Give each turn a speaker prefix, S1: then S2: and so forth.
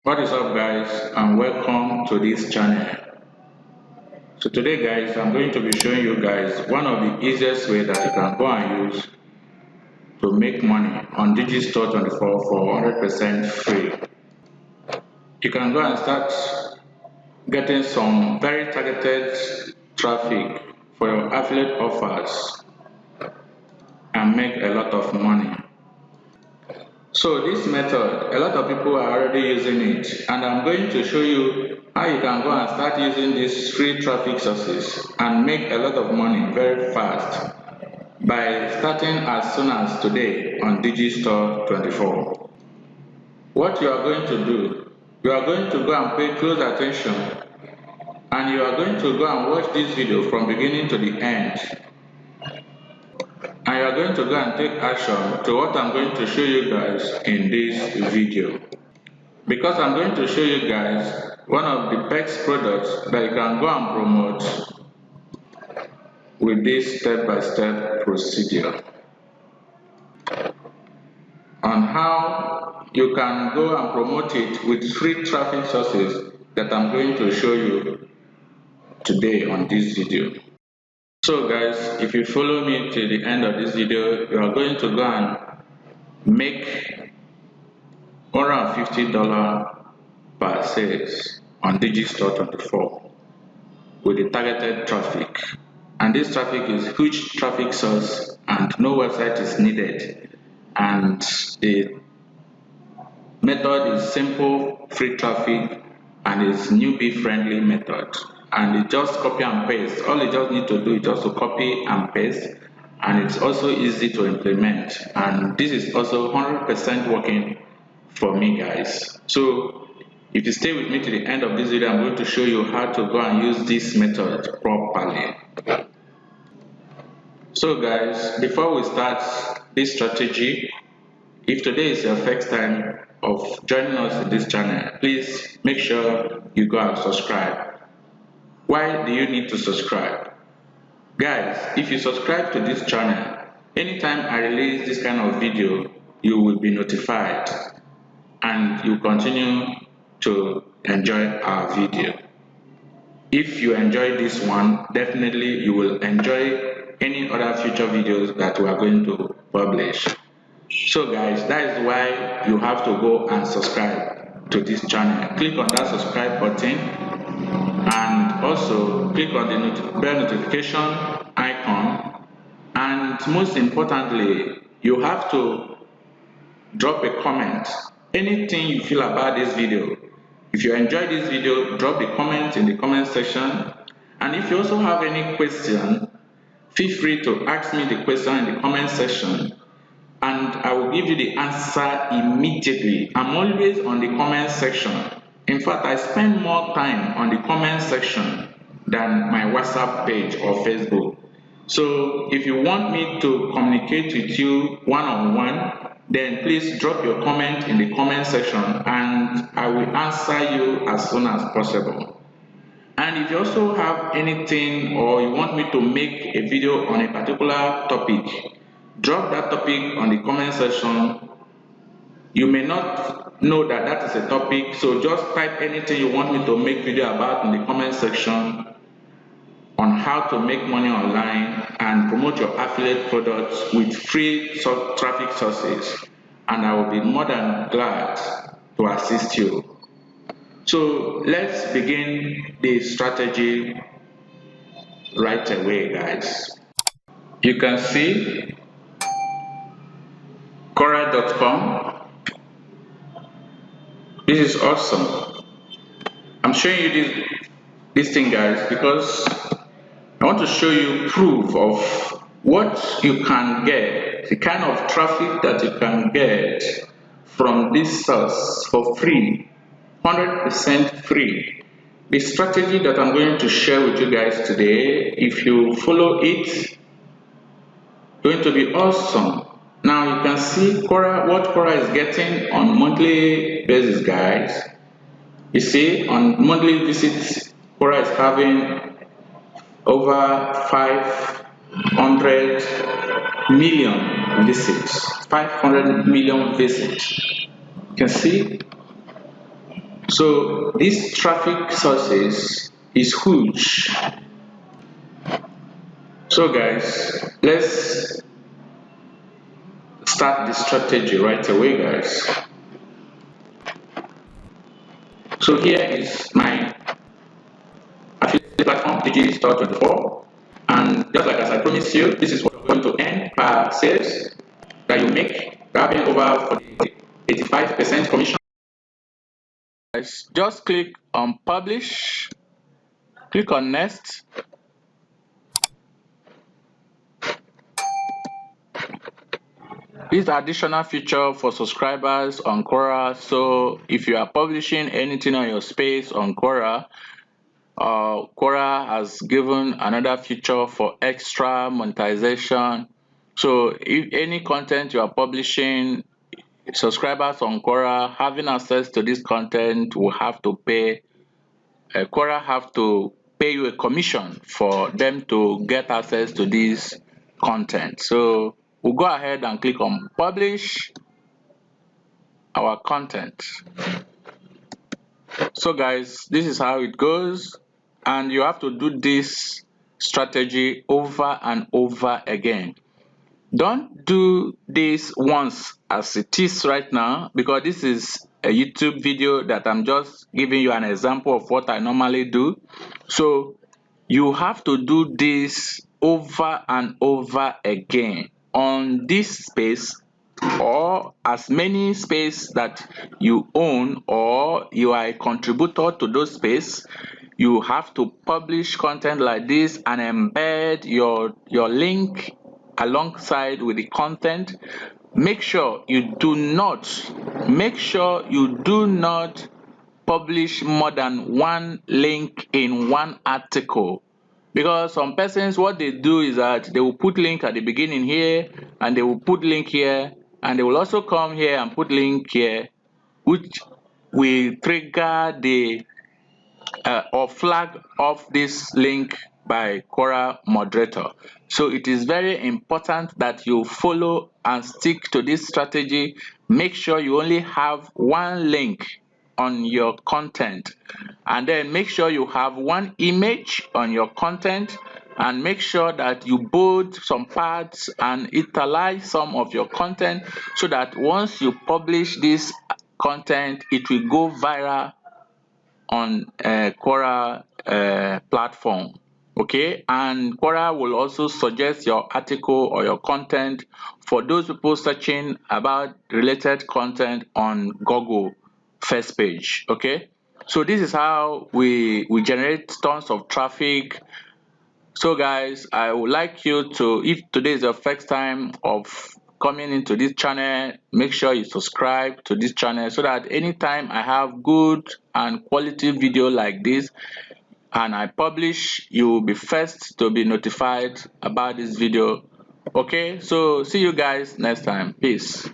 S1: What is up guys, and welcome to this channel. So today guys, I'm going to be showing you guys one of the easiest way that you can go and use to make money on Digistore24 for 100% free. You can go and start getting some very targeted traffic for your affiliate offers and make a lot of money. So this method, a lot of people are already using it, and I'm going to show you how you can go and start using these free traffic sources and make a lot of money very fast by starting as soon as today on Digistore24. What you are going to do, you are going to go and pay close attention, and you are going to go and watch this video from beginning to the end. And you are going to go and take action to what I'm going to show you guys in this video. Because I'm going to show you guys one of the best products that you can go and promote with this step-by-step procedure on how you can go and promote it with free traffic sources that I'm going to show you today on this video. So guys, if you follow me to the end of this video, you are going to go and make $150 per sales on Digistore24 with the targeted traffic. And this traffic is huge traffic source and no website is needed. And the method is simple, free traffic, and it's newbie friendly method. And it's just copy and paste. All you just need to do is just to copy and paste, and it's also easy to implement. And this is also 100% working for me guys. So if you stay with me to the end of this video, I'm going to show you how to go and use this method properly. So guys, before we start this strategy, if today is your first time of joining us in this channel, please make sure you go and subscribe. Why do you need to subscribe? Guys, if you subscribe to this channel, anytime I release this kind of video, you will be notified and you continue to enjoy our video. If you enjoy this one, definitely you will enjoy any other future videos that we are going to publish. So guys, that is why you have to go and subscribe to this channel. Click on that subscribe button and also click on the bell notification icon, and most importantly, you have to drop a comment. Anything you feel about this video. If you enjoyed this video, drop the comment in the comment section, and if you also have any question, feel free to ask me the question in the comment section and I will give you the answer immediately. I'm always on the comment section. In fact, I spend more time on the comment section than my WhatsApp page or Facebook. So if you want me to communicate with you one-on-one, then please drop your comment in the comment section and I will answer you as soon as possible. And if you also have anything or you want me to make a video on a particular topic, drop that topic on the comment section. You may not know that that is a topic, so just type anything you want me to make video about in the comment section on how to make money online and promote your affiliate products with free traffic sources, and I will be more than glad to assist you. So let's begin the strategy right away guys. You can see Quora.com. This is awesome. I'm showing you this thing guys because I want to show you proof of what you can get, the kind of traffic that you can get from this source for free, 100% free. The strategy that I'm going to share with you guys today, if you follow it, it's going to be awesome. Now you can see Quora, what Quora is getting on monthly basis guys. You see on monthly visits, Quora is having over 500 million visits. 500 million visits. You can see So this traffic sources is huge. So guys, let's start the strategy right away, guys. So here is my affiliate platform, Digistore24, and just like as I promised you, this is what you're going to earn per sales that you make, grabbing over 85% commission. Guys, just click on publish, click on next. This additional feature for subscribers on Quora. So if you are publishing anything on your space on Quora, Quora has given another feature for extra monetization. So if any content you are publishing, subscribers on Quora having access to this content will have to pay. Quora have to pay you a commission for them to get access to this content. So we'll go ahead and click on publish our content. So guys, this is how it goes, and you have to do this strategy over and over again. Don't do this once as it is right now, because this is a YouTube video that I'm just giving you an example of what I normally do. So you have to do this over and over again on this space, or as many space that you own, or you are a contributor to those space. You have to publish content like this and embed your link alongside with the content. Make sure you do not publish more than one link in one article, because some persons, what they do is that they will put link at the beginning here, and they will put link here, and they will also come here and put link here, which will trigger the or flag off this link by Quora moderator. So it is very important that you follow and stick to this strategy. Make sure you only have one link on your content, and then make sure you have one image on your content, and make sure that you bold some parts and italize some of your content, so that once you publish this content, it will go viral on Quora platform. Okay, and Quora will also suggest your article or your content for those people searching about related content on Google first page. Okay, so this is how we generate tons of traffic. So guys, I would like you to, if today is your first time of coming into this channel, make sure you subscribe to this channel, so that anytime I have good and quality video like this and I publish, you will be first to be notified about this video. Okay, so see you guys next time. Peace.